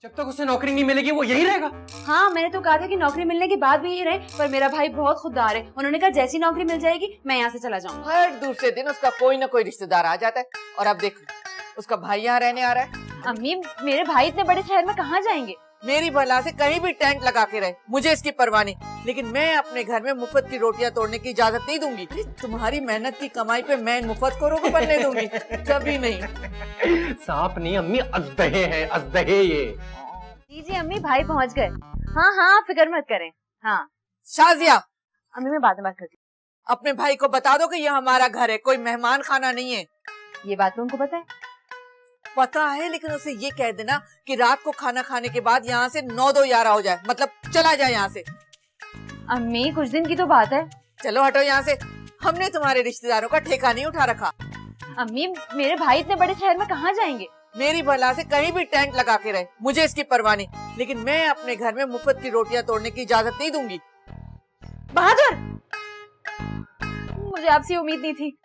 जब तक उसे नौकरी नहीं मिलेगी वो यही रहेगा। हाँ, मैंने तो कहा था कि नौकरी मिलने के बाद भी यही रहे, पर मेरा भाई बहुत खुददार है। उन्होंने कहा जैसी नौकरी मिल जाएगी मैं यहाँ से चला जाऊंगा। हर दूसरे दिन उसका कोई ना कोई रिश्तेदार आ जाता है, और अब देख उसका भाई यहाँ रहने आ रहा है। अम्मी, मेरे भाई इतने बड़े शहर में कहाँ जाएंगे? मेरी भला से कहीं भी टेंट लगा के रहे, मुझे इसकी परवाह नहीं, लेकिन मैं अपने घर में मुफ्त की रोटियां तोड़ने की इजाजत नहीं दूंगी। तुम्हारी मेहनत की कमाई पे मैं मुफ्त को रोक बनने दूंगी, कभी नहीं। सांप नहीं अम्मी, अजदहे हैं, अजदहे ये। जी अम्मी, भाई पहुँच गए। हाँ हाँ, फिक्र मत करें। हाँ शाजिया, अम्मी, मैं बाद में बात करती अपने भाई को बता दो कि यह हमारा घर है, कोई मेहमान खाना नहीं है। हूँ। ये बात तो उनको पता है? पता है, लेकिन उसे ये कह देना कि रात को खाना खाने के बाद यहाँ से 9-2-11 हो जाए, मतलब चला जाए यहाँ से। अम्मी, कुछ दिन की तो बात है। चलो हटो यहाँ से, हमने तुम्हारे रिश्तेदारों का ठेका नहीं उठा रखा। अम्मी, मेरे भाई इतने बड़े शहर में कहाँ जाएंगे? मेरी भला से कहीं भी टेंट लगा के रहे, मुझे इसकी परवाह नहीं, लेकिन मैं अपने घर में मुफ्त की रोटियां तोड़ने की इजाजत नहीं दूंगी। बहादुर, मुझे आपसे उम्मीद नहीं थी।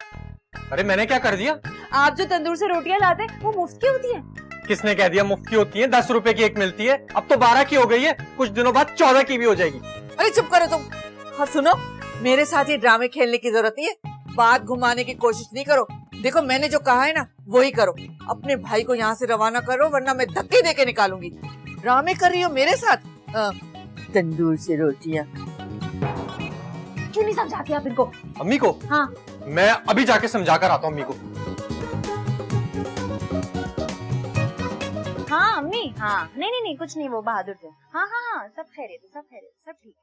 अरे मैंने क्या कर दिया? आप जो तंदूर से रोटियां लाते वो मुफ्त की होती है? किसने कह दिया मुफ्त की होती है? 10 रुपए की एक मिलती है, अब तो 12 की हो गई है, कुछ दिनों बाद 14 की भी हो जाएगी। अरे चुप करो तुम, और सुनो, मेरे साथ ये ड्रामे खेलने की जरूरत नहीं है, बात घुमाने की कोशिश नहीं करो। देखो मैंने जो कहा है ना वही करो, अपने भाई को यहाँ से रवाना करो, वरना मैं धक्के देके निकालूंगी। ड्रामे कर रही हो मेरे साथ? तंदूर से रोटियां। क्यों नहीं समझाती आप इनको? अम्मी को? हाँ, मैं अभी जाके समझा कर आता हूँ अम्मी को। हाँ अम्मी, हाँ, नहीं नहीं कुछ नहीं, वो बहादुर थे। हाँ हाँ हाँ, सब खैरियत, सब खैरियत, सब ठीक।